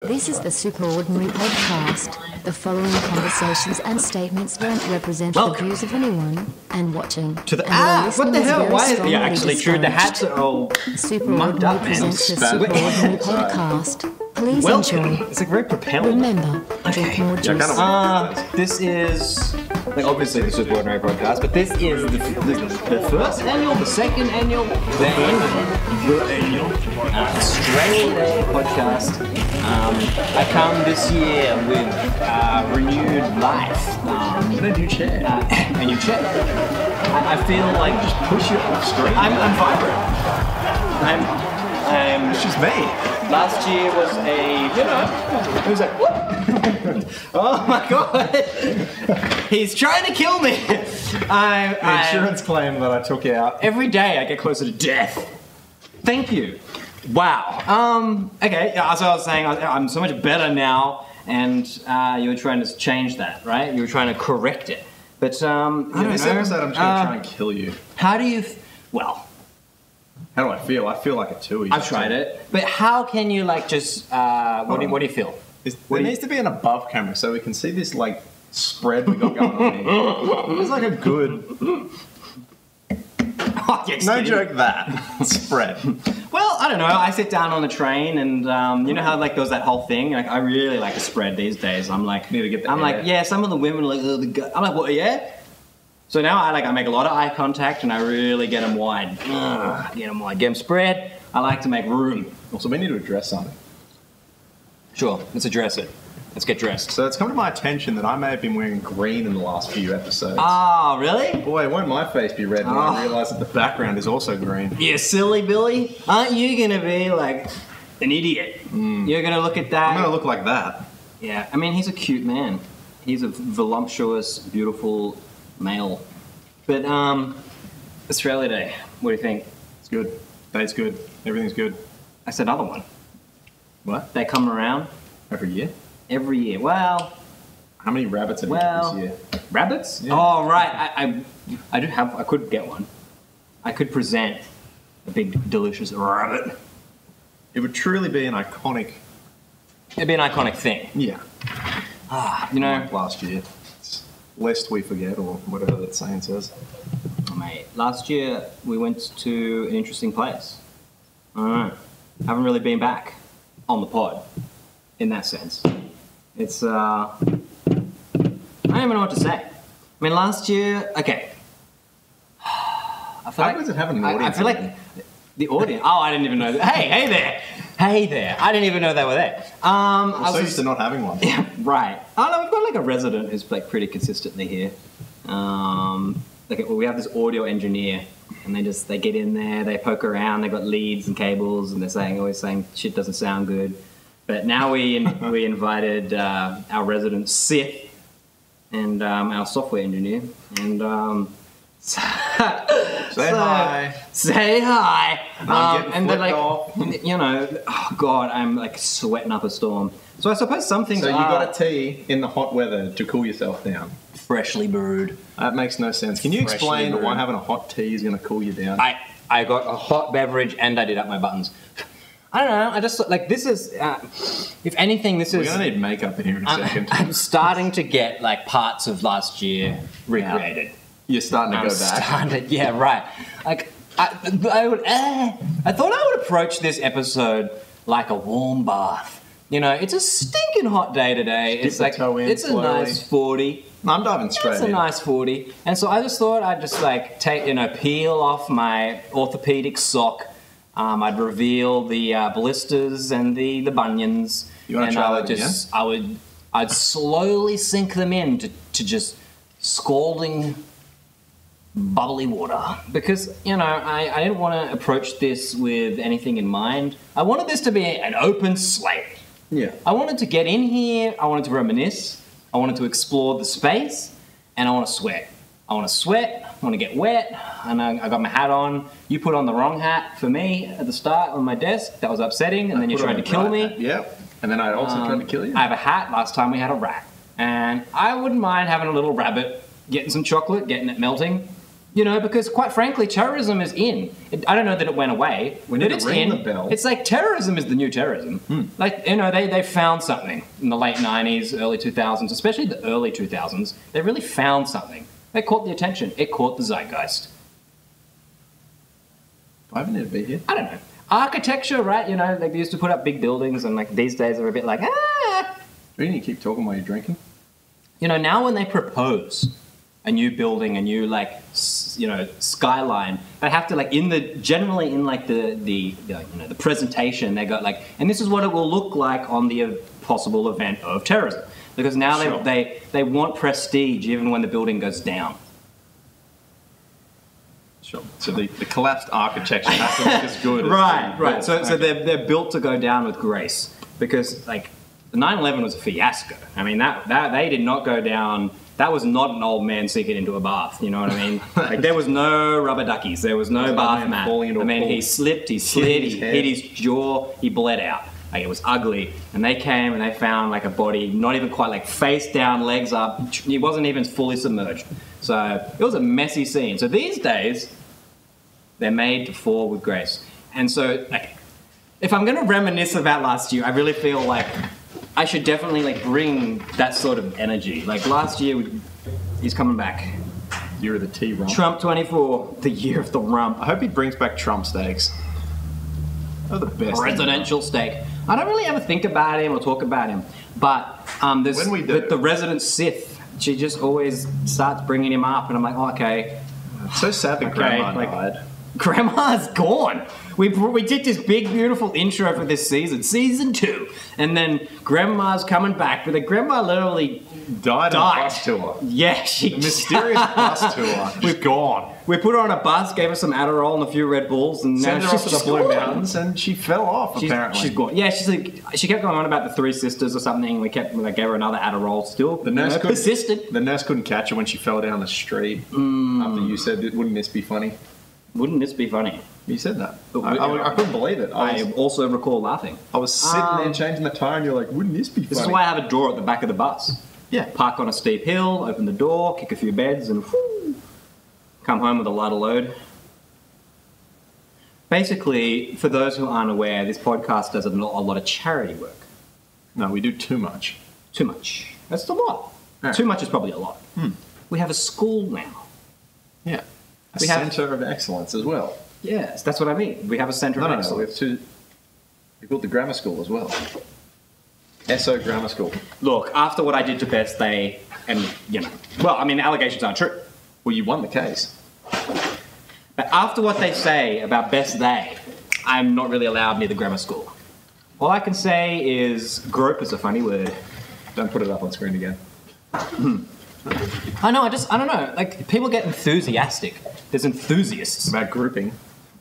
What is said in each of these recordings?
This is the Superordinary Podcast. The following conversations and statements don't represent the views of anyone and watching. To the what the hell? Why is it actually true? The hats are all mucked up, man. Presents the Superordinary Podcast. Please enjoy. It's like very propelling. Remember, drink more juice. This is like obviously the Superordinary Podcast, but this is the first annual, the second annual, the annual Australia Day podcast. I come this year with renewed life. A new chair. A new chair. I feel like just push you off screen. I'm vibrant. It's just me. Last year was it was like, whoop. Oh my god, he's trying to kill me. The insurance claim that I took out. Every day I get closer to death. Thank you. Wow. Okay. As I was saying, I'm so much better now, and you were trying to change that, right? You were trying to correct it, but this episode I'm just going to try and kill you. How do you? How do I feel? I feel like a tui. I've tried it, but how can you just? What do you feel? There needs to be an above camera so we can see this like spread we got going on here. It's like a good. No joke, that spread. Well, I don't know. I sit down on the train, and you know how like there was that whole thing. Like I really like a spread these days. I'm like, need to get. Like, yeah. Some of the women are like, I'm like, what? Yeah. So now I make a lot of eye contact, and I really get them wide. Get them spread. I like to make room. Also, we need to address something. Sure, let's address it. Let's get dressed. So it's come to my attention that I may have been wearing green in the last few episodes. Oh, really? Boy, won't my face be red when I realise that the background is also green. Yeah, silly Billy. Aren't you going to be like an idiot? You're going to look at that. I'm going to look like that. Yeah, I mean, he's a cute man. He's a voluptuous, beautiful male. But Australia Day, what do you think? It's good. Day's good. Everything's good. I said another one. What? They come around. Every year? Every year. Well... How many rabbits have you got this year? Rabbits? Yeah. Oh, right. I do have... I could get one. I could present a big, delicious rabbit. It would truly be an iconic... It'd be an iconic thing. Yeah. You know... Like last year. Lest we forget, or whatever that saying says. Oh, mate. Last year, we went to an interesting place. I don't know. Haven't really been back on the pod, in that sense. It's, I don't even know what to say. I mean, last year, okay. I feel How does it have an audience? I feel like the audience. Oh, I didn't even know that. Hey there. Hey there. I didn't even know they were there. I'm so used to not having one. Yeah, right. Oh, no, we've got like a resident who's like pretty consistently here. We have this audio engineer, and they get in there, they poke around, they've got leads and cables, and they're always saying shit doesn't sound good. But now we invited our resident Sith and our software engineer, and say hi. Say hi. And they're like, you know, oh god, I'm like sweating up a storm. So I suppose some things. So you got a tea in the hot weather to cool yourself down. Freshly brewed. That makes no sense. Can you explain why having a hot tea is going to cool you down? I got a hot beverage and I did up my buttons. I don't know. I just like this is. If anything, this is. We're going to need makeup in here in a second. I'm starting to get like parts of last year recreated. Yeah. You're starting to go back. Yeah, right. Like I thought I would approach this episode like a warm bath. You know, it's a stinking hot day today. It's like it's a nice 40. I'm diving straight in. It's a nice 40. And so I just thought I'd just like peel off my orthopedic sock. I'd reveal the blisters and the bunions. You want to try that again? I'd slowly sink them in to just scalding bubbly water, because I didn't want to approach this with anything in mind. I wanted this to be an open slate. Yeah. I wanted to get in here, I wanted to reminisce, I wanted to explore the space, and I want to sweat. I want to get wet, and I got my hat on. You put on the wrong hat for me at the start on my desk. That was upsetting, and then you tried to kill me. Yep. And then I also tried to kill you. I have a hat. Last time we had a rat. And I wouldn't mind having a little rabbit, getting some chocolate, getting it melting. You know, because quite frankly, terrorism is in. I don't know that it went away. We need but to ring the bell. It's like terrorism is the new terrorism. Like, you know, they found something in the late 90s, early 2000s, especially the early 2000s. They really found something. They caught the attention. It caught the zeitgeist. I haven't need to be here. I don't know. Architecture, right? You know, like they used to put up big buildings, and like these days they're a bit like, Do you need to keep talking while you're drinking? You know, now when they propose a new building, a new like, you know, skyline, they have to like generally in like the you know, the presentation they got like, and this is what it will look like on the possible event of terrorism, because now Sure. they want prestige even when the building goes down. Sure. So the collapsed architecture has to look as good as Right. So they're built to go down with grace, because like the 9/11 was a fiasco. I mean that they did not go down. That was not an old man sinking into a bath. You know what I mean? Like there was no rubber duckies. There was no bath mat. I mean, he slipped, he slid, he hit his jaw, he bled out. Like it was ugly. And they came and they found like a body, not even quite like face down, legs up. He wasn't even fully submerged. So it was a messy scene. So these days, they're made to fall with grace. And so, like, if I'm going to reminisce about last year, I really feel like I should definitely like bring that sort of energy. Like last year, he's coming back. Year of the tea rump. Trump 24, the year of the rump. I hope he brings back Trump steaks. They're the best. Presidential steak. I don't really ever think about him or talk about him, but there's When we do. the resident Sith. She just always starts bringing him up, and I'm like, oh, okay. It's so sad that Okay, Grandma like- died. Grandma's gone. We did this big, beautiful intro for this season 2, and then Grandma's coming back, but the Grandma literally Died on a bus tour. Yeah, she Mysterious bus tour. She's gone. We put her on a bus, gave her some Adderall and a few Red Bulls, and now Sent her off to she's the Blue gone. Mountains, and she fell off. Apparently, She's gone. Yeah, she's like, she kept going on about the three sisters or something. We gave her another Adderall. Still, The nurse persisted. The nurse couldn't catch her when she fell down the street. After you said, "Wouldn't this be funny?" Wouldn't this be funny? You said that. But I couldn't believe it. I also recall laughing. I was sitting there changing the tire, and you're like, "Wouldn't this be funny?" This is why I have a door at the back of the bus. Yeah. Park on a steep hill, open the door, kick a few beds, and whoo, come home with a lighter load. Basically, for those who aren't aware, this podcast does a lot of charity work. No, we do too much. Too much. That's a lot. Yeah. Too much is probably a lot. We have a school now. Yeah. A We have- centre of excellence as well. Yes, that's what I mean. We have a centre No, of we excellence. have two. We built the grammar school as well. SO Grammar School. Look, after what I did to Best Day, and, you know, well, I mean, the allegations aren't true. Well, you won the case. But after what they say about Best Day, I'm not really allowed near the grammar school. All I can say is grope is a funny word. Don't put it up on screen again. I know, I don't know. Like, people get enthusiastic. There's enthusiasts. About grouping.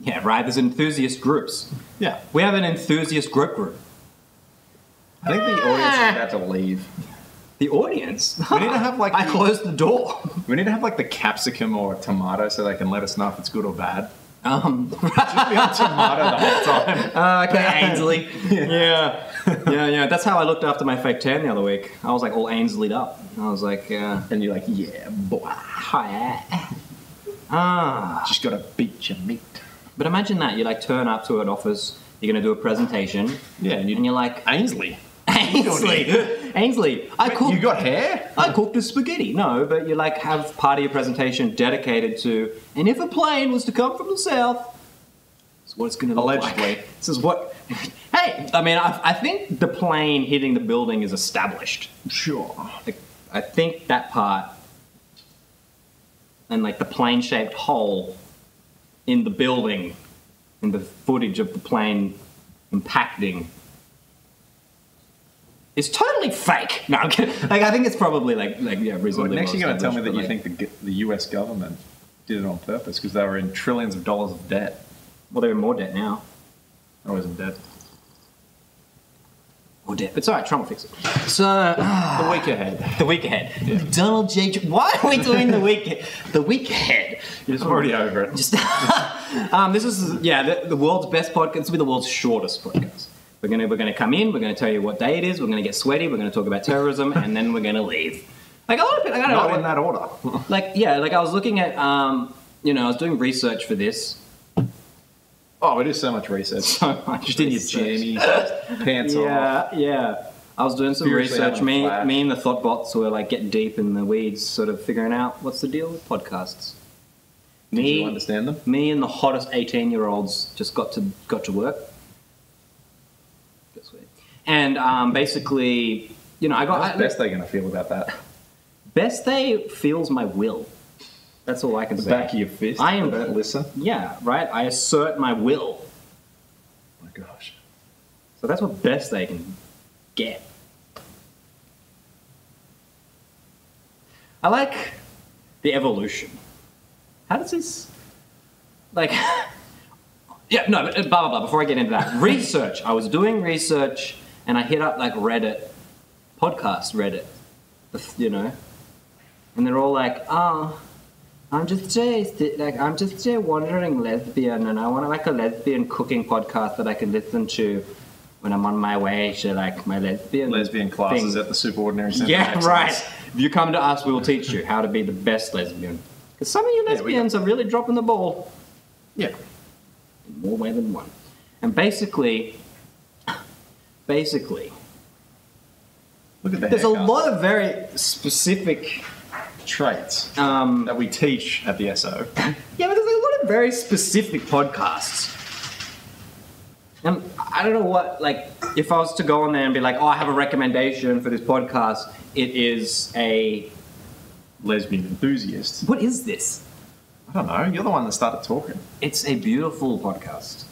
Yeah, right? There's enthusiast groups. Yeah. We have an enthusiast group. I think the audience is about to leave. The audience? We need to have, like, I the- closed the door. We need to have like the capsicum or tomato so they can let us know if it's good or bad. Right. Just be on tomato the whole time. Okay, Ainsley. Yeah. That's how I looked after my fake tan the other week. I was like all Ainsley'd up. I was like, And you're like, yeah, boy. hi. Just gotta beat your meat. But imagine that you like turn up to an office, you're gonna do a presentation, Yeah, and you're like, Ainsley. Ainsley, I cooked. You got hair? I cooked a spaghetti. No, but you like have part of your presentation dedicated to, and if a plane was to come from the south, this is what it's going to look Allegedly. like. This is what. Hey, I mean, I think the plane hitting the building is established. Sure. Like, I think that part, and like the plane-shaped hole in the building, in the footage of the plane impacting. It's totally fake. No, I'm kidding. Like, I think it's probably reasonably. Well, next you're going to tell me that you established, think the US government did it on purpose because they were in trillions of dollars of debt. well, they're in more debt now. I wasn't dead. More debt, but it's all right. Trump will fix it. So The week ahead. the week ahead. Donald J. Why are we doing the week? The week ahead. I'm already over it. Just this is the world's best podcast. This will be the world's shortest podcast. We're gonna come in. We're gonna tell you what day it is. We're gonna get sweaty. We're gonna talk about terrorism, and then we're gonna leave. Like a lot of people, I don't Not know. in that order. Like I was looking at I was doing research for this. Oh, it is so much research. So much Just in your jammies, pants off. Yeah. I was doing some Furiously research. having a Me and the Thoughtbots were like getting deep in the weeds, sort of figuring out what's the deal with podcasts. Did you understand them? Me and the hottest 18-year-olds just got to work. That's sweet. And basically, I got. How's best they going to feel about that? Best they feels my will. That's all I can say. Back of your fist. I am. Don't listen. Yeah, right. I assert my will. Oh my gosh. So that's what best they can get. I like the evolution. How does this, like, yeah, no, but blah, blah, blah, before I get into that. Research. I was doing research and I hit up like Reddit, podcast Reddit, and they're all like, I'm just a wandering lesbian and I want like a lesbian cooking podcast that I can listen to when I'm on my way to like my lesbian classes thing. at the Super Ordinary Centre. Yeah, right. If you come to us, we will teach you how to be the best lesbian. Because some of you lesbians are really dropping the ball. Yeah. In more way than one. And basically, Look at that. there's a lot of very specific traits Um, that we teach at the SO. yeah, but there's a lot of very specific podcasts. And I don't know what, like, if I was to go on there and be like, I have a recommendation for this podcast, it is a... Lesbian enthusiast. What is this? I don't know. You're the one that started talking. It's a beautiful podcast.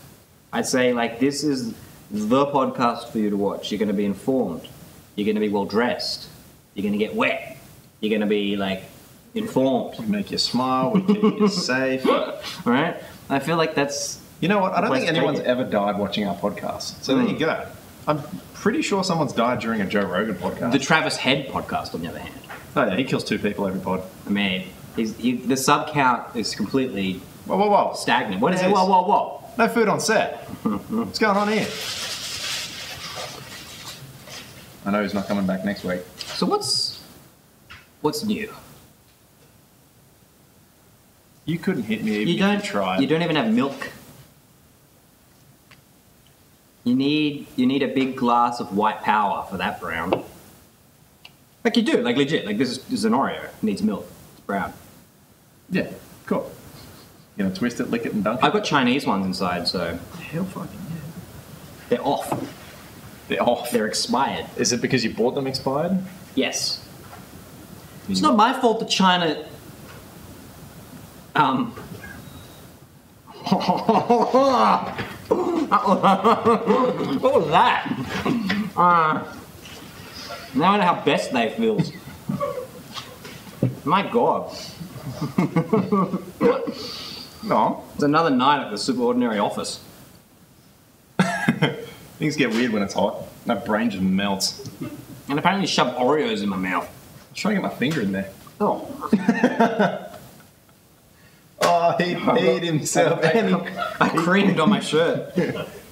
I'd say, like, this is the podcast for you to watch. You're going to be informed. You're going to be well-dressed. You're going to get wet. You're going to be, like, informed. We make you smile. We keep you safe. Right? I feel like that's... You know what? I don't think Let's take anyone's it. ever died watching our podcast. So there you go. I'm pretty sure someone's died during a Joe Rogan podcast. The Travis Head podcast, on the other hand. Oh yeah, he kills 2 people every pod. I mean, the sub count is completely Whoa. stagnant. What is it? Yes. Whoa. No food on set. What's going on here? I know he's not coming back next week. So what's new? You couldn't hit me even if you tried. You don't even have milk. You need a big glass of white power for that brown. Like you do, like legit. Like this is an Oreo. It needs milk. It's brown. Yeah, cool. You gonna twist it, lick it, and dunk it? I've got Chinese ones inside, so Hell fucking yeah. they're off. They're off. They're expired. Is it because you bought them expired? Yes. It's not my fault that China. What was that? Now I know how best they feels. My God. No. It's another night at the Super Ordinary office. Things get weird when it's hot. My brain just melts. And apparently shoved Oreos in my mouth. I'm trying to get my finger in there. Oh. Oh, he peed himself. I creamed on my shirt.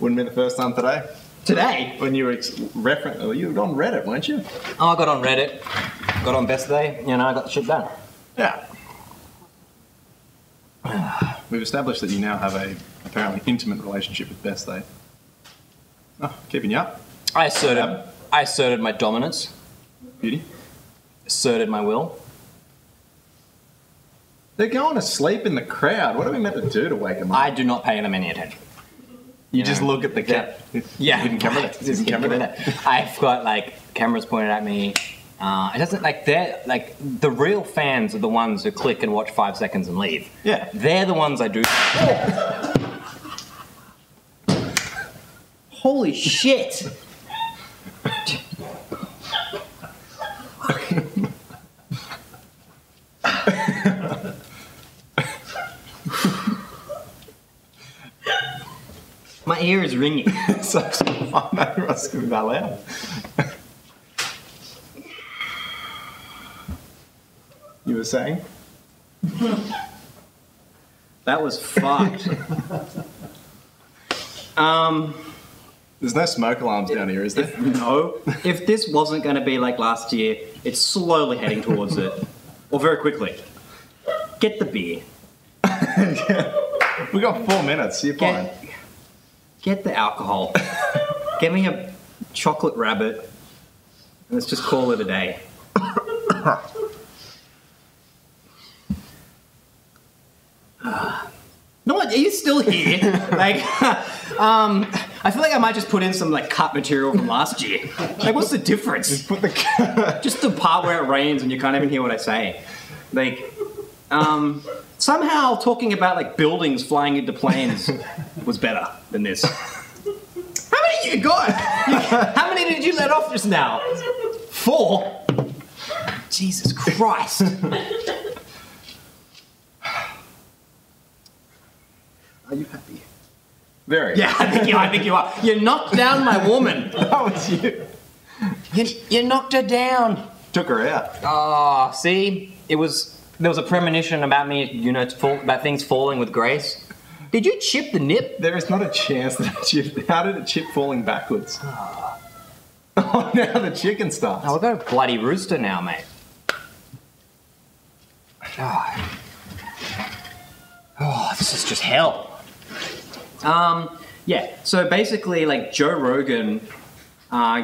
Wouldn't be the first time today. Today? When you were you were on Reddit, weren't you? Oh, I got on Reddit. Got on Best Day. I got the shit done. Yeah. We've established that you now have a apparently intimate relationship with Best Day. Oh, keeping you up. I asserted my dominance. Beauty. Asserted my will. They're going to sleep in the crowd. What are we meant to do to wake them up? I do not pay them any attention. You just look at the Yeah. hidden camera. Just hidden camera. I've got like cameras pointed at me. It doesn't like they're like the real fans are the ones who click and watch 5 seconds and leave. Yeah. They're the ones I do. Holy shit! My ear is ringing. So fun. I was going to be that loud. You were saying? That was fucked. There's no smoke alarms down here, is there? No. If this wasn't going to be like last year, it's slowly heading towards it. Or very quickly. Get the beer. We got 4 minutes. You're fine. Get the alcohol. Get me a chocolate rabbit. And let's just call it a day. No, are you still here? Like, I feel like I might just put in some like cut material from last year. Like, what's the difference? Just put the. Just the part where it rains and you can't even hear what I say. Like, somehow talking about like buildings flying into planes was better than this. How many you got? How many did you let off just now? 4? Jesus Christ. Are you happy? Very. Yeah, I think you are. You knocked down my woman. That was you. You knocked her down. Took her out. Oh, see? There was a premonition about me, you know, about things falling with grace. Did you chip the nip? There is not a chance that it chipped. How did it chip falling backwards? Oh, now the chicken starts. Oh, we've got a bloody rooster now, mate. Oh, this is just hell. Yeah, so basically, like, Joe Rogan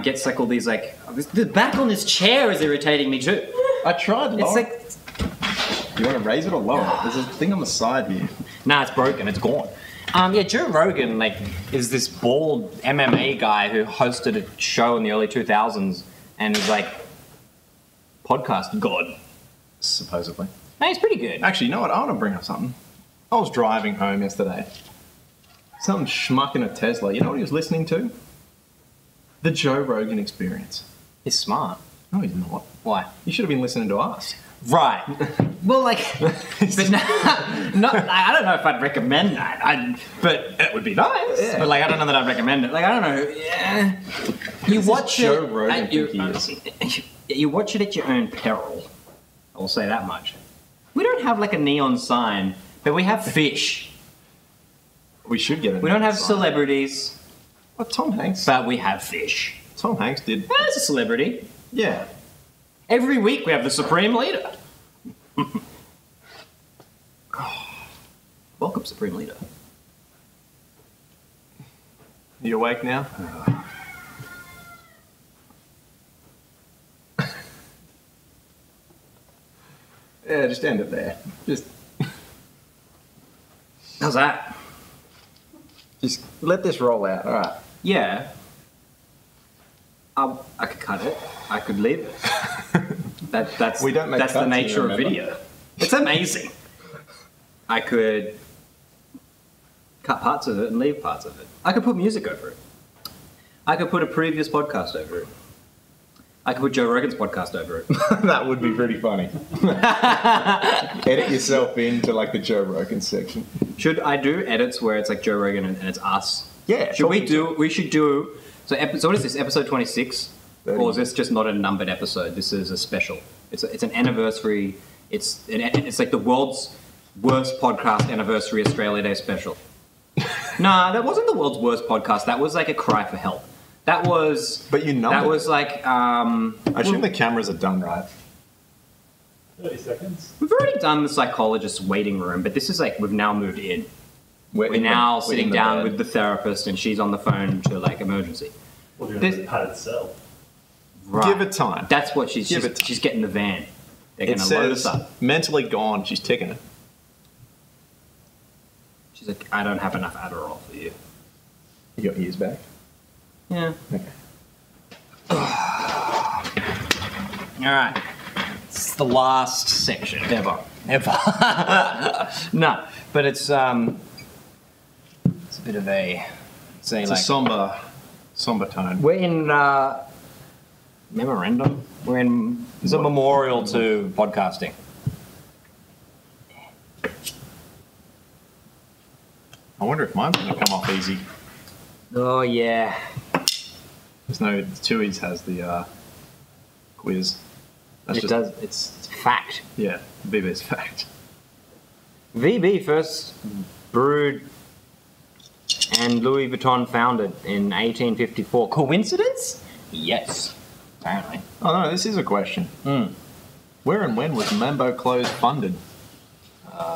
gets, like, all these, like... The back on this chair is irritating me, too. I tried It's lower. like... You want to raise it or lower it? There's a thing on the side here. Nah, it's broken. It's gone. Yeah, Joe Rogan, like, is this bald MMA guy who hosted a show in the early 2000s and is, like, podcast god. Supposedly. No, he's pretty good. Actually, you know what? I want to bring up something. I was driving home yesterday. Some schmuck in a Tesla. You know what he was listening to? The Joe Rogan Experience. He's smart. No, he's not. Why? You should have been listening to us. Right. Well, like, but I don't know if I'd recommend that. But it would be nice. Yeah. But like, I don't know that I'd recommend it. Like, I don't know. Yeah. You watch it. Joe Rogan You watch it at your own peril. I'll say that much. We don't have like a neon sign, but we have fish. We should get it. We don't have celebrities, Well, Tom Hanks. but we have fish. Tom Hanks did. That's a celebrity. Yeah. Every week we have the Supreme Leader. Welcome, Supreme Leader. You awake now? Yeah, just end it there. Just How's that? let this roll out. All right. Yeah. I could cut it. I could leave it. That's We don't make that's the cuts here, nature of remember? video. It's amazing. I could cut parts of it and leave parts of it. I could put music over it. I could put a previous podcast over it. I could put Joe Rogan's podcast over it. That would be pretty funny. Edit yourself into like the Joe Rogan section. Should I do edits where it's like Joe Rogan and it's us? Yeah. Should we do? We should do. So what is this? Episode 26, 30. or is this just not a numbered episode? This is a special. It's an anniversary. It's like the world's worst podcast anniversary Australia Day special. Nah, that wasn't the world's worst podcast. That was like a cry for help. That was. But you numbered That was like. I assume the cameras are done right. 30 seconds. We've already done the psychologist's waiting room, but this is like we've now moved in. We're now sitting down with the therapist, and she's on the phone to like emergency. Well, you're This- in a padded cell. Right. Give it time. That's what she's. Give She's, it time. she's getting the van. They're It going to load us says up. mentally gone. She's ticking it. She's like, I don't have enough Adderall for you. You got ears back. Yeah. Okay. All right. It's the last section ever. No, but it's a bit of a. Say It's like a somber tone. we're in memorandum. We're in. It's a memorial to podcasting. I wonder if mine's going to come off easy. Oh yeah. There's no. Tui's has the quiz. It does. It's fact. Yeah, BB's fact. VB first brewed and Louis Vuitton founded in 1854. Coincidence? Yes, apparently. Oh no, this is a question. Where and when was Mambo Clothes funded?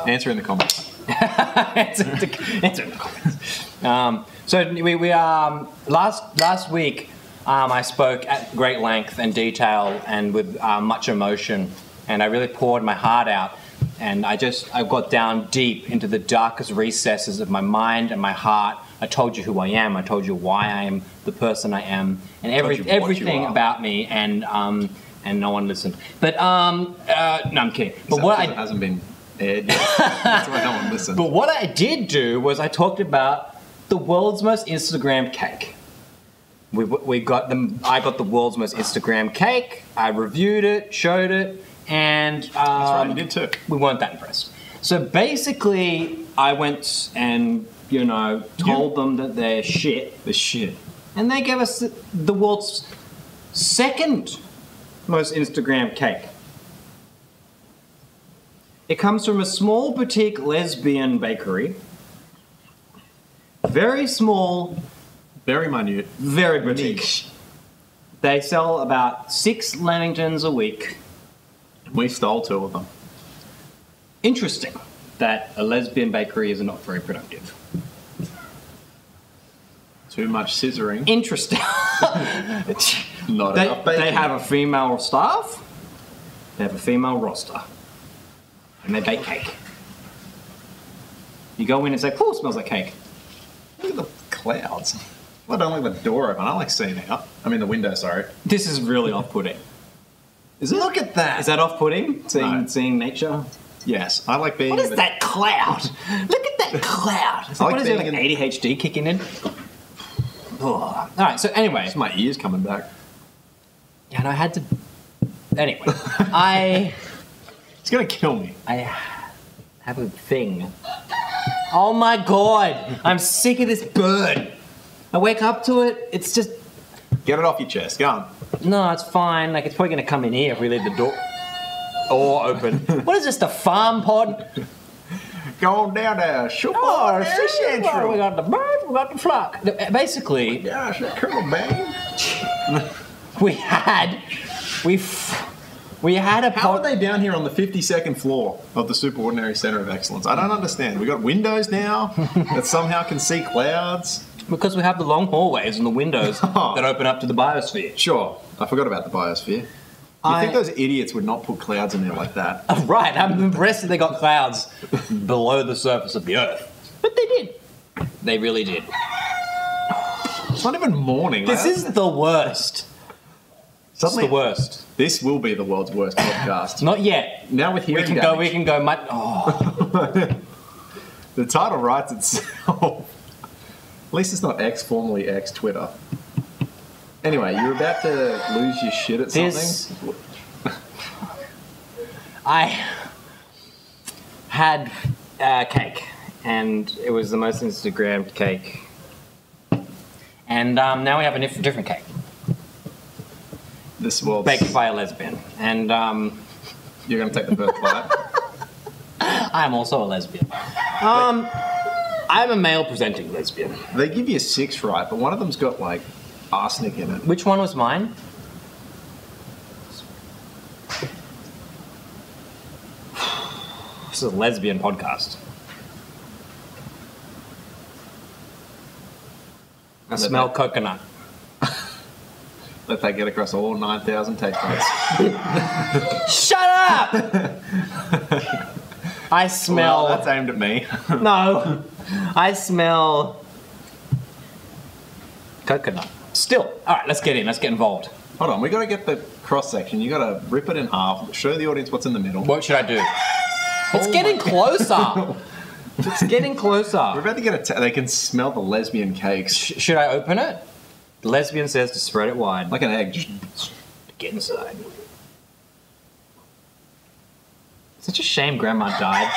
Answer in the comments. Answer in the comments. So we last week I spoke at great length and detail and with much emotion, and I really poured my heart out. And I got down deep into the darkest recesses of my mind and my heart. I told you who I am. I told you why I am the person I am, and everything about me. And no one listened. But no, I'm kidding. But it hasn't been aired yet. That's why no one listened. But what I did do was I talked about the world's most Instagrammed cake. We got them. I got the world's most Instagrammed cake. I reviewed it, showed it. And that's right, you did too. We weren't that impressed. So basically, I went and told them that they're shit. They're shit. And they gave us the world's second most Instagram cake. It comes from a small boutique lesbian bakery. Very small. Very minute. Very boutique. Niche. They sell about 6 Lamingtons a week. We stole 2 of them. Interesting that a lesbian bakery is not very productive. Too much scissoring. Interesting. Not enough baking. They have a female staff. They have a female roster. And they bake cake. You go in and say, "Oh, it smells like cake." Look at the clouds. I don't like the door open. I like seeing out. I mean the window, sorry. This is really off-putting. Is it? Look at that. Is that off-putting? Seeing nature? Yes, I like being. What is that cloud? Look at that cloud. What is it, like ADHD kicking in? Oh. All right. So anyway, it's my ears coming back. Yeah, and I had to. Anyway, It's gonna kill me. I have a thing. Oh my god! I'm sick of this bird. I wake up to it. It's just. Get it off your chest. Go on. No, it's fine. Like, it's probably going to come in here if we leave the door open. What is this, the farm pod? Go on down there. We got the bird, we got the flock. Basically, gosh, that cool, man. we had a pod. How are they down here on the 52nd floor of the Superordinary Centre of Excellence? I don't understand. We got windows now that somehow can see clouds. Because we have the long hallways and the windows that open up to the biosphere. Sure. I forgot about the biosphere. You think those idiots would not put clouds in there like that? Right. I'm impressed that they got clouds below the surface of the Earth. But they did. They really did. It's not even morning. This is the worst. It's the worst. This will be the world's worst podcast. Not yet. Now with hearing damage. We can go much... Oh. The title writes itself. At least it's not X, formerly X, Twitter. Anyway, you're about to lose your shit at something? I had cake, and it was the most Instagrammed cake. And now we have a different cake. This world's... Baked by a lesbian. And you're going to take the first bite? I am also a lesbian. I'm a male-presenting lesbian. They give you 6 right, but one of them's got, like, arsenic in it. Which one was mine? This is a lesbian podcast. I smell coconut. Let that get across all 9,000 taste buds. Shut up! I smell... Well, that's aimed at me. No. I smell... coconut. Still. Alright, let's get in. Let's get involved. Hold on, we got to get the cross-section. You got to rip it in half, show the audience what's in the middle. What should I do? It's getting closer. It's getting closer. We're about to get they can smell the lesbian cakes. Should I open it? The lesbian says to spread it wide. Like an egg. Just get inside. Such a shame Grandma died.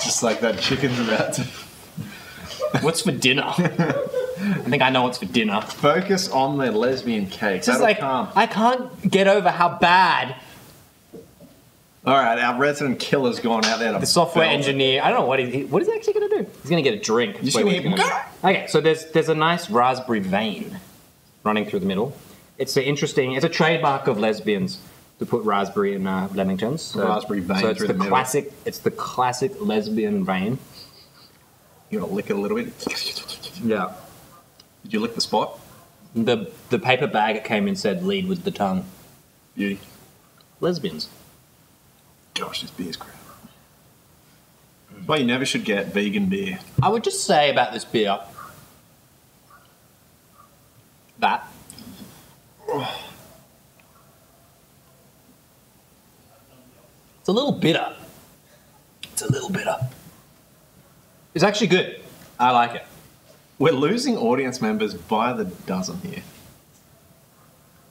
Just like that chicken's about to... What's for dinner? I think I know what's for dinner. Focus on the lesbian cakes. Just like, I can't get over how bad... Alright, our resident killer's gone out there to the software engineer, I don't know what he actually going to do. He's going to get a drink. Okay, so there's a nice raspberry vein running through the middle. It's a trademark of lesbians. to put raspberry in lemingtons. So, Raspberry vein So it's through the the middle. classic. It's the classic lesbian vein. You gotta lick it a little bit. Yeah. Did you lick the spot? The paper bag it came in said lead with the tongue. Beauty. Lesbians. Gosh, this beer's crap. That's why you never should get vegan beer. I would just say about this beer that it's a little bitter. It's a little bitter. It's actually good. I like it. We're losing audience members by the dozen here.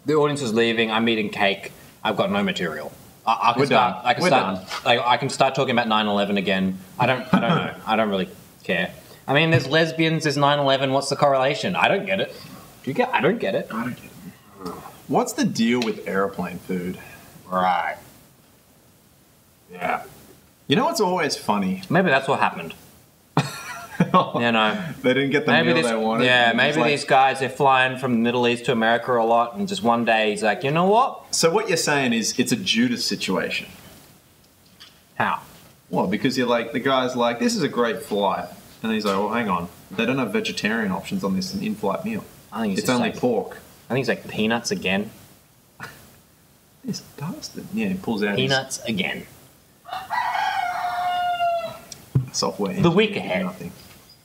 The audience is leaving. I'm eating cake. I've got no material. I can We're start. done. I can We're start. done. Like, I can start talking about 9/11 again. I don't know. I don't really care. I mean, there's lesbians. There's 9/11. What's the correlation? I don't get it. Do you get? I don't get it. I don't get it. What's the deal with aeroplane food? Right. Yeah. You know what's always funny? Maybe that's what happened. You know. They didn't get the Maybe meal this, they wanted. yeah, It's maybe like- these guys, they're flying from the Middle East to America a lot, and just one day he's like, you know what? So what you're saying is it's a Judas situation. How? Well, because you're like, the guy's like, this is a great flight. And he's like, well, hang on. They don't have vegetarian options on this in-flight meal. I think It's just only like, pork. I think it's like peanuts again. This bastard. Yeah, he pulls out Peanuts again. his software. The week engineer, ahead. Nothing.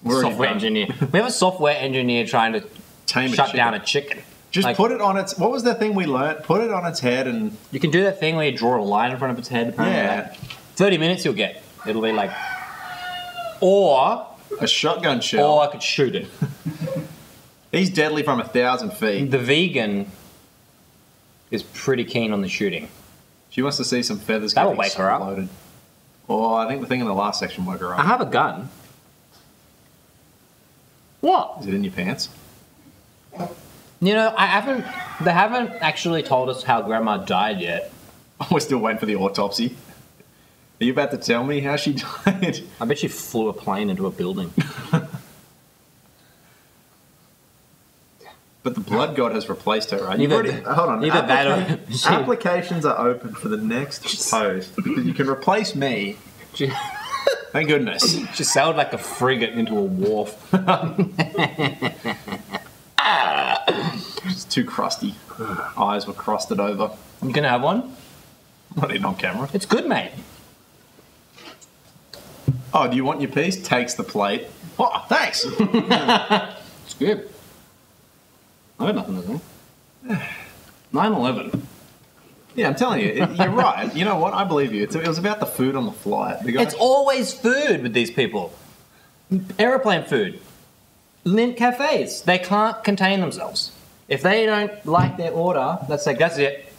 We're already Software done. engineer. We have a software engineer trying to Tame a shut chicken. down a chicken. Just Like, put it on its... What was that thing we learnt? Put it on its head and... You can do that thing where you draw a line in front of its head. Apparently. Yeah. Like 30 minutes you'll get. It'll be like... Or A shotgun shell. I could shoot it. He's deadly from 1,000 feet. The vegan is pretty keen on the shooting. She wants to see some feathers That'll getting wake her up. exploded. Oh, I think the thing in the last section woke her I up. have a gun. What? Is it in your pants? You know, they haven't actually told us how Grandma died yet. We're still waiting for the autopsy. Are you about to tell me how she died? I bet she flew a plane into a building. But the blood god has replaced her, right? Either You've hold on. either that or she- Applications are open for the next post. Because you can replace me. She, Thank goodness. she sailed like a frigate into a wharf. It's too crusty. Eyes were crusted over. You gonna have one? Not even on camera. It's good, mate. Oh, do you want your piece? Takes the plate. Oh, thanks. It's good. I got nothing to say. 9/11. Yeah, I'm telling you, you're right. You know what? I believe you. It was about the food on the flight. The guy- It's always food with these people. Aeroplane food. Lint cafes. They can't contain themselves. If they don't like their order, that's like, that's it.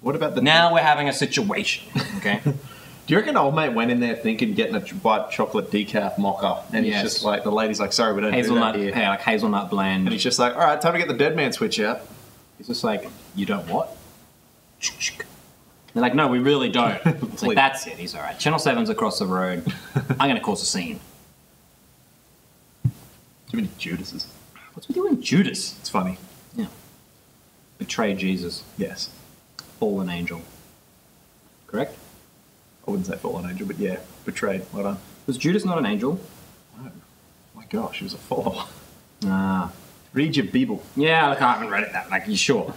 What about the... Now we're having a situation, okay? Do you reckon old mate went in there thinking getting a white chocolate decaf mocha, and he's Yes. just like, the lady's like, sorry, we don't Hazelnut, do that here. yeah, like hazelnut blend. And he's just like, all right, time to get the dead man switch out. He's just like, you don't what? They're like, no, we really don't. It's like, that's it. He's all right. Channel 7's across the road. I'm going to cause a scene. Too many Judases. What's with you and Judas? It's funny. Yeah. Betrayed Jesus. Yes. Fallen angel. Correct? I wouldn't say fallen angel, but yeah, betrayed. Well done. Was Judas not an angel? Oh, my gosh, he was a follower. Ah. Read your Bible. Yeah, like, I haven't read it that. Like, you sure?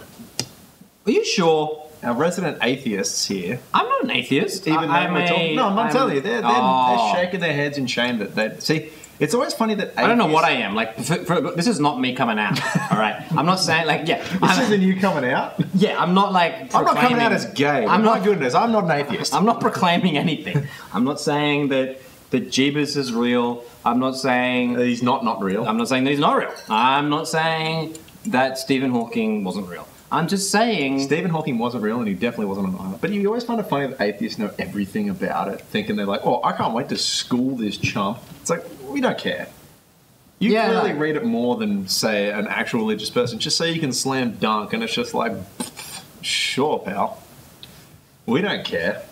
Are you sure? Our resident atheists here, I'm not an atheist. even though I'm we're talking... No, I'm I'm- telling you, they're Oh. shaking their heads in shame that they... See, it's always funny that I don't know what I atheists- am. Like, this is not me coming out. All right, I'm not saying like, yeah, This isn't you coming out. yeah, I'm not like. I'm not coming out proclaiming- as gay. I'm My not. goodness, I'm not an atheist. I'm not proclaiming anything. I'm not saying that Jeebus is real. I'm not saying. He's not real. I'm not saying that he's not real. I'm not saying that Stephen Hawking wasn't real. I'm just saying. Stephen Hawking wasn't real, and he definitely wasn't an island. But you always find it funny that atheists know everything about it, thinking they're like, "Oh, I can't wait to school this chump." It's like we don't care. You Yeah, clearly no. read it more than say an actual religious person, just so you can slam dunk, and it's just like, sure, pal. We don't care.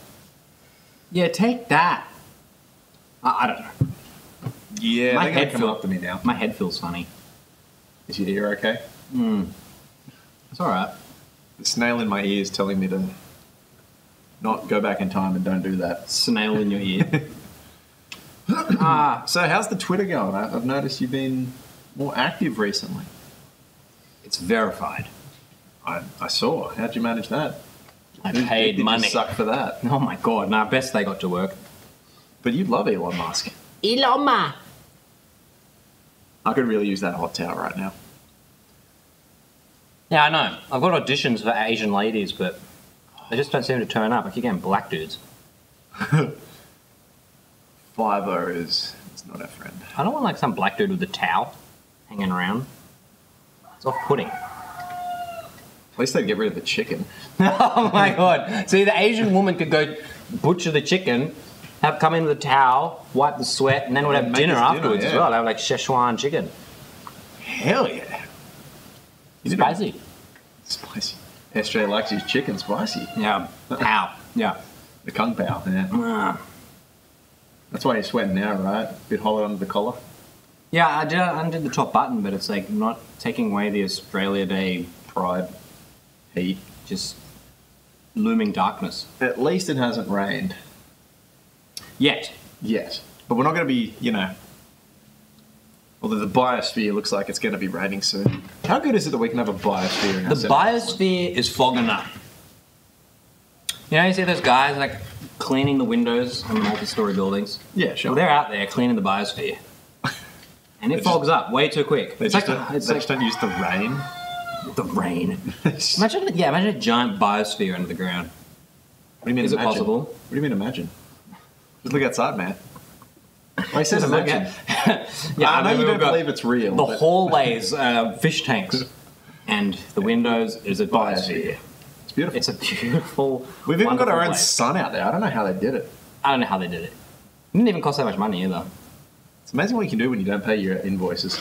Yeah, take that. I don't know. Yeah, My they're gonna head come feel- up to me now. My head feels funny. Is your ear okay? It's all right. The snail in my ear is telling me to not go back in time and don't do that. Snail in your ear. So how's the Twitter going? I've noticed you've been more active recently. It's verified. I saw. How'd you manage that? I paid Did money. you suck for that? Oh my god, nah, best they got to work. But you love Elon Musk. Elon Musk. I could really use that hot towel right now. Yeah, I know. I've got auditions for Asian ladies, but they just don't seem to turn up. I keep getting black dudes. 5-0 is not our friend. I don't want like some black dude with a towel hanging around. It's off-putting. At least they'd get rid of the chicken. Oh my god. See, the Asian woman could go butcher the chicken, have come in with a towel, wipe the sweat, and then we'd have Make dinner us afterwards dinner, as yeah. well. I'd have like Szechuan chicken. Hell yeah. Spicy. Spicy. SJ likes his chicken spicy. Yeah. Pow. Yeah. The kung pao, yeah. Ah. That's why you're sweating now, right? Bit hollow under the collar. Yeah, I did undid the top button, but it's like not taking away the Australia Day pride. Heat. Just looming darkness. At least it hasn't rained. Yet. Yet. But we're not going to be, although the biosphere looks like it's going to be raining soon. How good is it that we can have a biosphere in our The centre? biosphere is fogging up. You see those guys like cleaning the windows in multi-story buildings? Yeah, sure. Well, they're out there cleaning the biosphere. And it fogs up way too quick. They just don't use the rain. The rain. Imagine a giant biosphere under the ground. What do you mean Is it imagine? possible? What do you mean imagine? Just look outside, man. Well, he says imagine. Yeah, I know you we've don't got believe it's real. The but hallways, fish tanks, and the windows is a biosphere. It's beautiful. It's a beautiful. We've even got our own place. sun out there. I don't know how they did it. I don't know how they did it. It didn't even cost that much money either. It's amazing what you can do when you don't pay your invoices.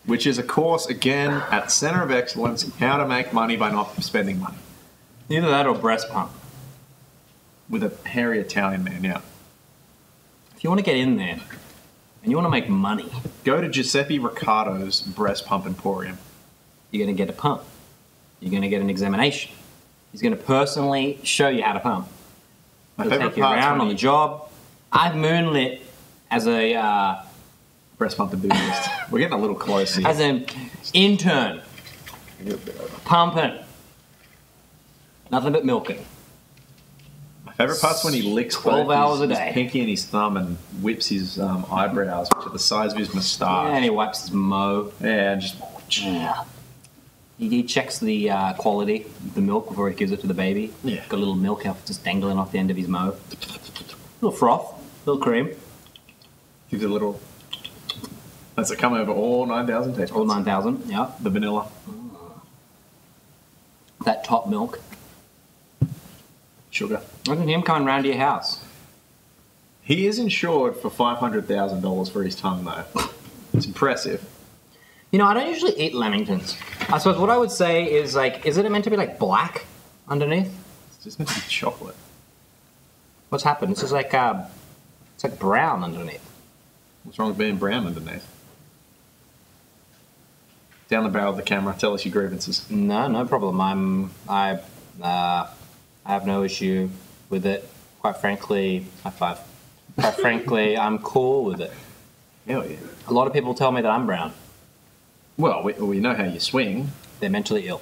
Which is a course, again, at Centre of Excellence, how to make money by not spending money. Either that or breast pump. With a hairy Italian man, yeah. If you want to get in there and you want to make money, Go to Giuseppe Riccardo's Breast Pump Emporium. you're going to get a pump. You're going to get an examination. He's going to personally show you how to pump. My He'll favourite take you part's around when on the he- job. I've moonlit as a Breast pump enthusiast. We're getting a little close here. as an intern, pumping, nothing but milking. My favourite part's when he licks 12 both hours his a day. pinky and his thumb and whips his eyebrows, which are the size of his moustache. And he wipes his mo. Yeah, and just... Yeah. He checks the quality of the milk before he gives it to the baby. Yeah. Got a little milk out just dangling off the end of his mo. Little froth, little cream. Gives it a little... Does it come over all 9,000 taste All buds? 9,000, yeah. The vanilla. That top milk. Sugar. Look at him coming round to your house. He is insured for $500,000 for his tongue, though. It's impressive. You know, I don't usually eat lamingtons. I suppose what I would say is like, is it meant to be like black underneath? It's just meant to be chocolate. What's happened? It's just like it's like brown underneath. What's wrong with being brown underneath? Down the barrel of the camera, tell us your grievances. No problem. I have no issue with it. Quite frankly, high five. Quite frankly, I'm cool with it. Hell yeah. A lot of people tell me that I'm brown. Well, we know how you swing. They're mentally ill.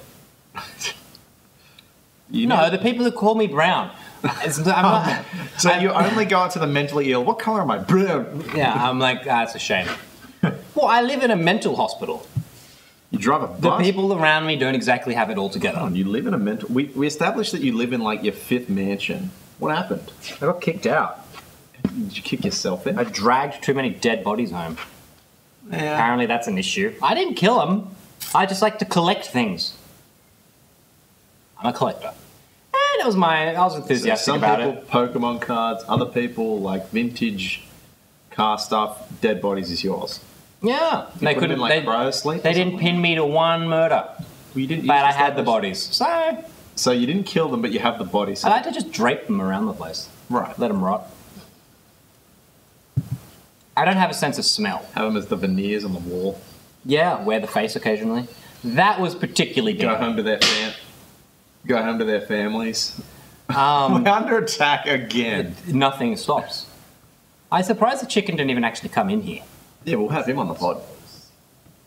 You No, know- the people who call me brown. I'm not, So you only go out to the mentally ill. What colour am I? Brown. yeah, I'm like, it's a shame. Well, I live in a mental hospital. You drive a The bus. people around me don't exactly have it all together. You live in a mental... We established that you live in, like, your fifth mansion. What happened? I got kicked out. Did you kick yourself in? I dragged too many dead bodies home. Yeah. Apparently that's an issue. I didn't kill them. I just like to collect things. I'm a collector. And I was enthusiastic Some about people, it. Pokemon cards. Other people, like, vintage car stuff. Dead bodies is yours. Yeah. They couldn't, like, cryo-sleep They or didn't something? pin me to one murder. Well, you didn't But I use had the established- bodies. So So you didn't kill them, but you have the bodies. I like to just drape them around the place. Right. Let them rot. I don't have a sense of smell. Have them as the veneers on the wall. Yeah, wear the face occasionally. That was particularly Go dumb. home to their fan. Go home to their families. We're under attack again. Nothing stops. I'm surprised the chicken didn't even actually come in here. Yeah, we'll have him on the pod.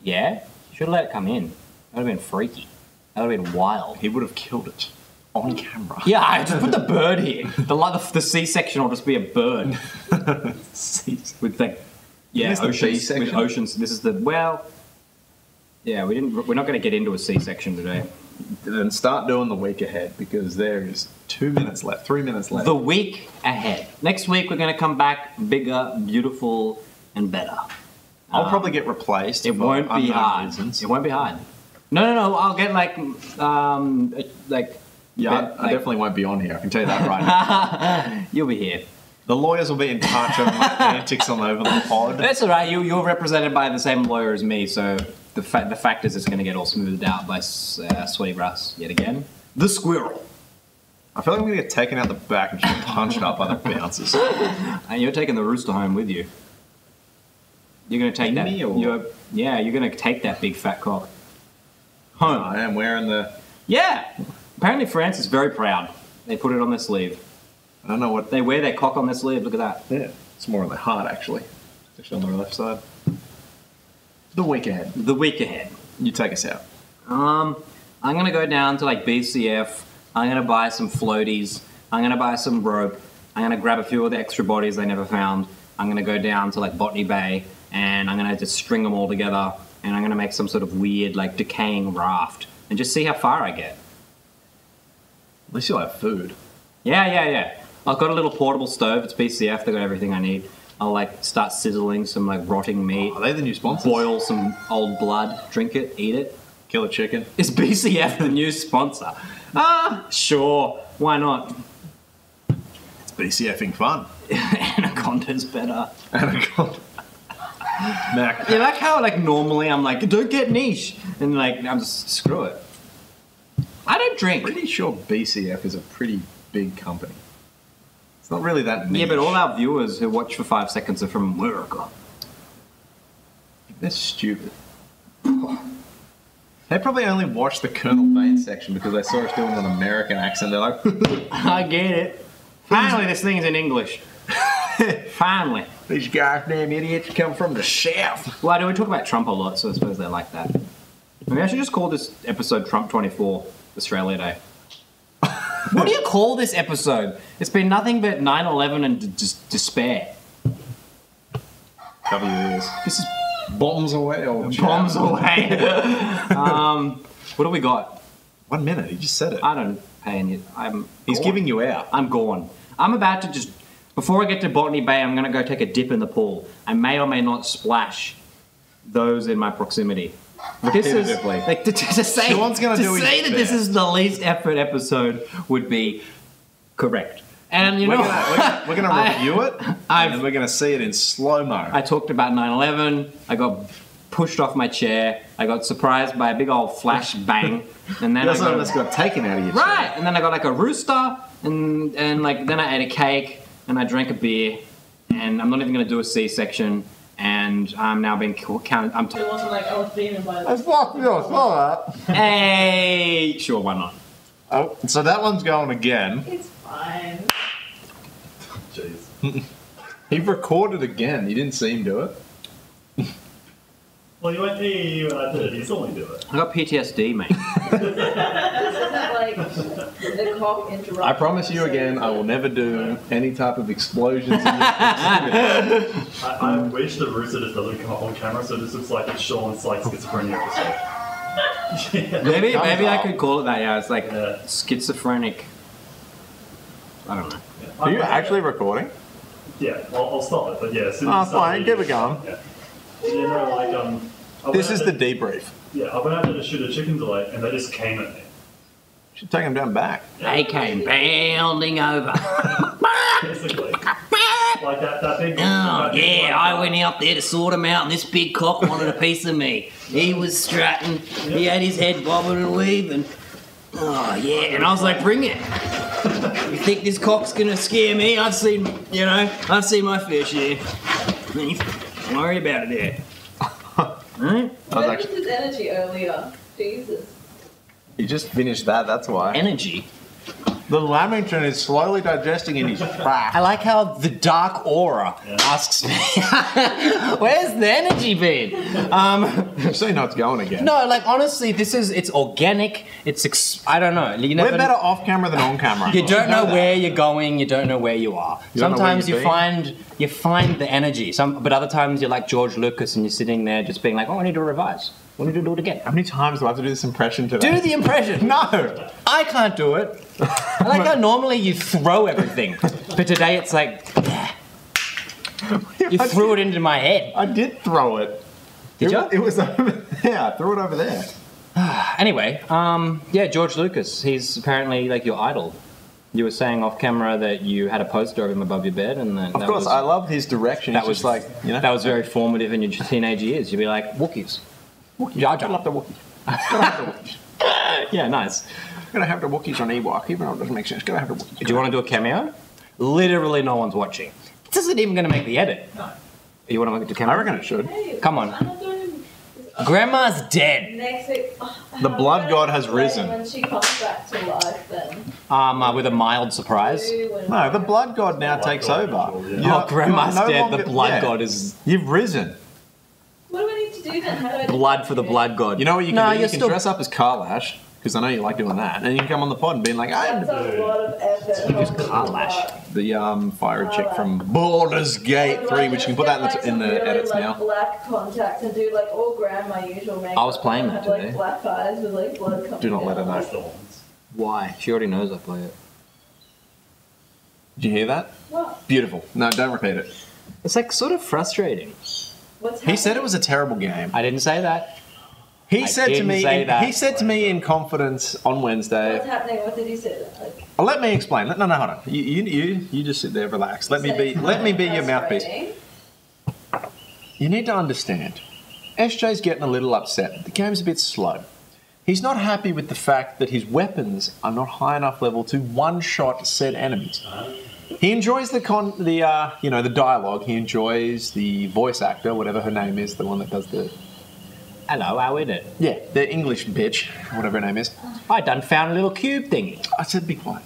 Yeah? Should have let it come in. That would have been freaky. That would have been wild. He would have killed it on camera. Yeah, I just put the bird here. The C-section will just be a bird. With like, yeah, Is this the oceans. B-section? With oceans. This is the, well, yeah, we're not going to get into a C-section today. Then start doing the week ahead because there is 2 minutes left, 3 minutes left. The week ahead. Next week we're going to come back bigger, beautiful, and better. I'll probably get replaced. It for won't be unknown hard. reasons. It won't be hard. No. I'll get like. Yeah, I definitely won't be on here. I can tell you that right now. You'll be here. The lawyers will be in touch on my antics on over the pod. That's all right. You're represented by the same lawyer as me, so the fact is it's going to get all smoothed out by Sweaty Russ yet again. The squirrel. I feel like I'm going to get taken out the back and just punched up by the bouncers. And you're taking the rooster home with you. You're going to take In that. me or- You're going to take that big fat cock home. I am wearing the... Yeah. Apparently France is very proud. They put it on their sleeve. I don't know what... They wear their cock on their sleeve. Look at that. Yeah, it's more on the heart, actually. It's actually on the left side. The week ahead. The week ahead. You take us out. I'm gonna go down to like BCF. I'm gonna buy some floaties. I'm gonna buy some rope. I'm gonna grab a few of the extra bodies they never found. I'm gonna go down to like Botany Bay and I'm gonna just string them all together and I'm gonna make some sort of weird like decaying raft and just see how far I get. At least you'll have food. Yeah. I've got a little portable stove. It's BCF. They got everything I need. I'll like start sizzling some like rotting meat. Are they the new sponsors? Boil some old blood. Drink it. Eat it. Kill a chicken. Is BCF the new sponsor? Sure. Why not? It's BCFing fun. Anaconda's better. Anaconda. Mac. You like how like normally I'm like, don't get niche. And like, I'm just, screw it. I don't drink. Pretty sure BCF is a pretty big company. It's not really that niche. Yeah, but all our viewers who watch for 5 seconds are from America. They're stupid. They probably only watched the Colonel Bain section because they saw us doing an American accent. They're like, I get it. Finally, this thing's in English. Finally. these goddamn idiots come from the south. Well, we talk about Trump a lot, so I suppose they like that. Maybe I should just call this episode Trump 24, Australia Day. What do you call this episode? It's been nothing but 9/11 and just despair. Cover your ears. This is Bombs away, old chap. bombs away. What do we got? 1 minute, he just said it. I don't pay any. He's gone. giving you out. I'm gone. I'm about to just. Before I get to Botany Bay, I'm going to go take a dip in the pool. I may or may not splash those in my proximity. This is Repetitively. like to say Sean's gonna do his that this best. is the least effort episode would be correct. And you We're know, gonna review it, and then we're gonna see it in slow-mo. I talked about 9/11. I got pushed off my chair. I got surprised by a big old flash bang, and then I That's got, almost got taken out of your chair. right, and then I got like a rooster, and like then I ate a cake, and I drank a beer, and I'm not even gonna do a C-section, and I'm now being counted. It wasn't like I was beaming by the That's fuck you, I saw that. Hey, sure, why not? Oh, so that one's going again. It's fine. Jeez. He recorded again. You didn't see him do it. Well, you went hey when I did it. You saw me do it. I got PTSD, mate. This isn't like the cock interruption. I promise you again, I will never do any type of explosions in your I wish the rooster just doesn't come up on camera, so this looks like it's Sean's like schizophrenia episode. Yeah. Maybe Thumbs I up. could call it that. Yeah, it's like Yeah. schizophrenic. I don't know. Are you actually recording? Yeah, I'll stop it, but yeah. As soon as Oh, you start fine, eating- keep it going. Yeah. You know, like I This went is out the to- debrief. Yeah, I went out there to shoot a chicken delay, and they just came at me. Should take him down back. They came bounding over. Basically, like that big. Oh, yeah, I went out there to sort him out, and this big cock wanted a piece of me. He was strutting, he had his head bobbing and weaving. Oh, yeah, and I was like, bring it. You think this cock's gonna scare me? I've seen my fair share. Don't worry about it there. Right? I was Where was actually, his energy earlier? Jesus. He just finished that, that's why. Energy. The lamington is slowly digesting in his fat. I like how the dark aura asks me, where's the energy been? So you know it's going again. No, like honestly, it's organic. I don't know. You never We're better off camera than on camera. You don't know where you're going. You don't know where you are. Sometimes you find the energy. But other times you're like George Lucas and you're sitting there just being like, oh, I need to revise. I need to do it again. How many times do I have to do this impression today? Do the impression. No. I can't do it. I like how normally you throw everything, but today it's like you threw it into my head. I did throw it. Did you? It was over there. I threw it over there. Anyway, yeah, George Lucas. He's apparently like your idol. You were saying off camera that you had a poster of him above your bed, and Of course, I love his direction. That It's was just like, you know. that was very formative in your teenage years. You'd be like Wookiees. Jar Jar. I love the Wookiees. Gotta have the Wookiees. Yeah, nice. Gotta have the Wookiees on Ewok, even though it doesn't make sense. Gotta have the Wookiees. Do you want to do a cameo? Literally, no one's watching. It isn't even going to make the edit. No. You want to make the cameo? I reckon it should. Come on. Grandma's dead. Next week. The blood god has risen. When she comes back to life, then. With a mild surprise. No, the blood god now takes over. Oh, Grandma's dead. The blood god is. You've risen. What do I need to do then? How do I Blood for the blood god. You know what you can do? You can still dress up as Carlash, because I know you like doing that, and you can come on the pod and be like, That's a lot of effort. Who's Carlash? the fiery chick from Baldur's Gate 3, which you can put that in the edits like now. Black contacts and do like all grandma usual makeup. I was playing that have, like, today. black eyes with like blood coming Do not let her down. know. Why? She already knows I play it. Did you hear that? What? Beautiful. No, don't repeat it. It's like sort of frustrating. What's He said it was a terrible game. I didn't say that. He I said to didn't me. say that. He said to me in confidence on Wednesday. What's happening? What did he say? Like, Oh, let me explain. No, hold on. You just sit there, relax. Let me be your mouthpiece. You need to understand. SJ's getting a little upset. The game's a bit slow. He's not happy with the fact that his weapons are not high enough level to one-shot said enemies. He enjoys the dialogue. He enjoys the voice actor, whatever her name is, the one that does the Hello, how is it? yeah, the English bitch, whatever her name is. I done found a little cube thingy. I said, be quiet.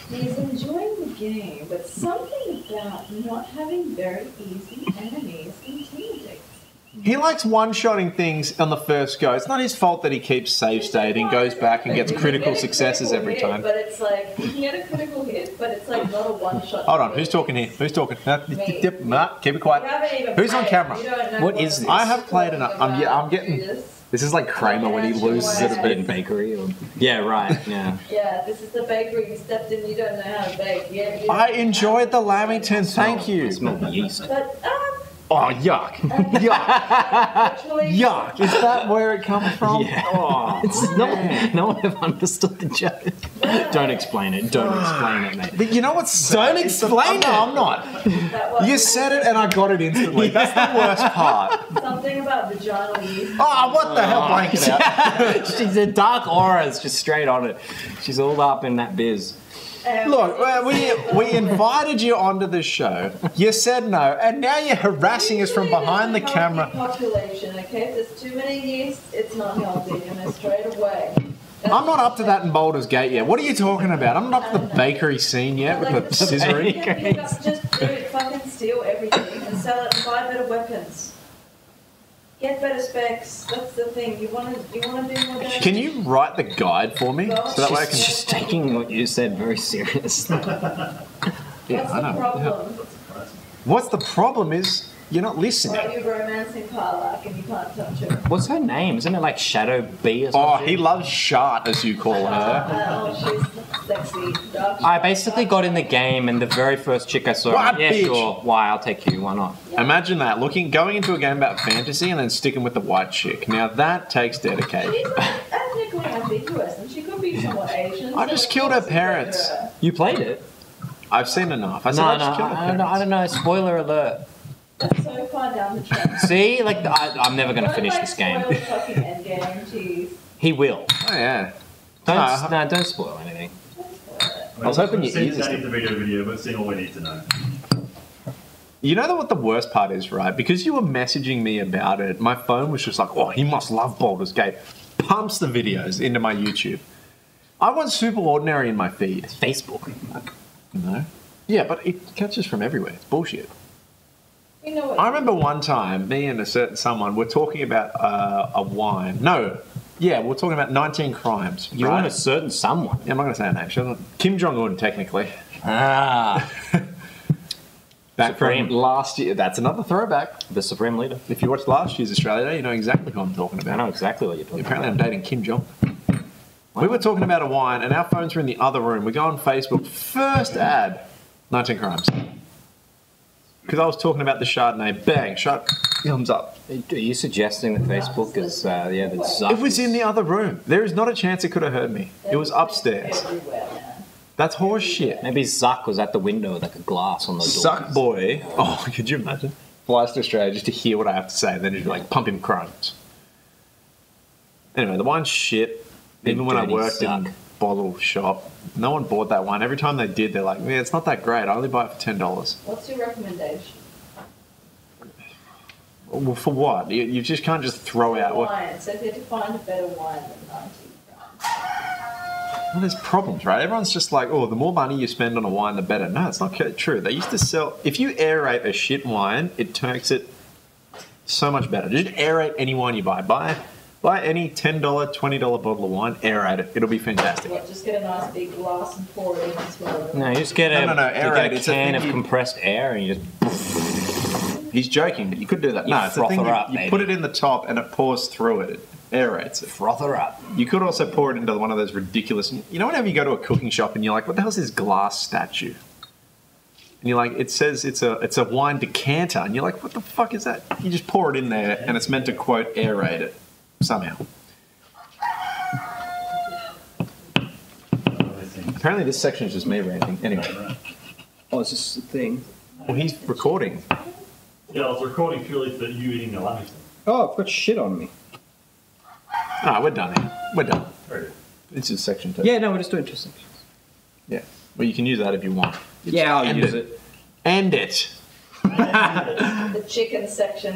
he's enjoying the game, but something about not having very easy enemies intimidates. He likes one-shotting things on the first go. It's not his fault that he keeps save stating, goes back and gets critical successes every time. But it's like, you can get a critical hit, but it's like not a one-shot. Hold on, who's talking here? Who's talking? Nah, keep it quiet. You haven't even Who's on played. camera? You don't know What is this? I have played enough. I'm getting. This. This is like Kramer when he loses it a In bit. bakery or yeah, right, yeah. Yeah, this is the bakery. You stepped in, you don't know how to bake. Yeah, you I enjoyed the Lamington. Thank you. I smell the yeast. But, Oh, yuck! Yuck! actually, Yuck! Is that where it comes from? Yeah. Oh, It's no one ever understood the joke. Don't explain it. Don't explain it, mate. but you know what's? Don't explain it. I'm not. that was You said it and I got it instantly. That's the worst part. something about vaginal yeast. Oh, what the hell? Blank it out. She's a dark aura. It's just straight on it. She's all up in that biz. Look, we invited you onto the show. You said no, and now you're harassing us from behind the camera. Population, okay? If there's too many yeast, it's not healthy, and straight away. I'm not up to that in Baldur's Gate yet. What are you talking about? I'm not up to the bakery scene yet with the scissoring. Just fucking steal everything and sell it and buy better weapons. Get better specs. That's the thing. You want to do more damage. Can you write the guide for me? So that way I can. She's taking what you said very seriously. Yeah, What's I the know. problem? What's the problem is you're not Why listening. are you romancing Carlac and you can't touch her? What's her name? Isn't it like Shadow B or Oh, something? he loves Shart, as you call her. She's sexy. Dark I basically got in the game and the very first chick I saw. What, yeah, bitch? sure. Why? I'll take you. Why not? Imagine that, going into a game about fantasy and then sticking with the white chick. Now that takes dedication. She's like ethnically ambiguous and she could be somewhat Asian. I just killed her parents. You played it? I've seen enough. I said No, I just killed her I don't parents. know. Spoiler alert. That's so far down the track. See, like I'm never gonna finish this game. Spoil the fucking endgame, jeez. He will. Oh yeah. Don't spoil anything. I was hoping you seen eased Danny the video, but seen all we need to know. You know what the worst part is, right? Because you were messaging me about it, my phone was just like, oh, he must love Baldur's Gate. pumps the videos into my YouTube. I want Super Ordinary in my feed. Facebook. No. Yeah, but it catches from everywhere. It's bullshit. You know what? I remember one time, me and a certain someone were talking about a wine. No. Yeah, we're talking about 19 crimes. You right? want a certain someone. Yeah, I'm not going to say her name. She doesn't. Kim Jong-un, technically. Ah. Back Supreme. from last year. That's another throwback. The Supreme Leader. If you watched last year's Australia Day, you know exactly who I'm talking I about. know exactly what you're talking Apparently about. I'm dating Kim Jong. We were talking about a wine, and our phones were in the other room. We go on Facebook, first ad, 19 crimes. Because I was talking about the Chardonnay. Bang, thumbs up. Are you suggesting that Facebook is, that Zuck It was in the other room. There is not a chance it could have heard me. It was upstairs. Everywhere, man. That's horse shit. Maybe Zuck was at the window with like a glass on the door. Suck boy. Oh, could you imagine? Flies to Australia just to hear what I have to say, and then just like pump him crumbs. Anyway, the wine's shit. Even when I dirty worked in suck. a bottle shop, no one bought that wine. Every time they did, they're like, "Yeah, it's not that great. I only buy it for $10." What's your recommendation? Well, for what? You just can't just throw out. Wine. So if you had to find a better wine than 19 grams. Well, there's problems, right? Everyone's just like, oh, the more money you spend on a wine, the better. No, it's not true. They used to sell... If you aerate a shit wine, it makes it so much better. Just aerate any wine you buy. Buy any $10, $20 bottle of wine, aerate it. It'll be fantastic. What, just get a nice big glass and pour it in and swirl it. No, you just get No, you aerate. get a It's a can thing of you- compressed air and you just... He's joking, but you could do that. No, it's a froth thing her up, you baby. put it in the top and it pours through it. It aerates it. Froth her up. You could also pour it into one of those ridiculous... You know whenever you go to a cooking shop and you're like, what the hell's this glass statue? And you're like, it says it's a wine decanter. And you're like, what the fuck is that? You just pour it in there and it's meant to, quote, aerate it. Somehow. Apparently this section is just me ranting. Anyway. Oh, it's just a thing. Well, he's recording. Yeah, I was recording purely for you eating the lamb. Oh, I've got shit on me. No, we're done here. We're done. Very good. This is section 2. Yeah, no, we're just doing 2 sections. Yeah. Well, you can use that if you want. Yeah, I'll End use it. it. End it. The chicken section.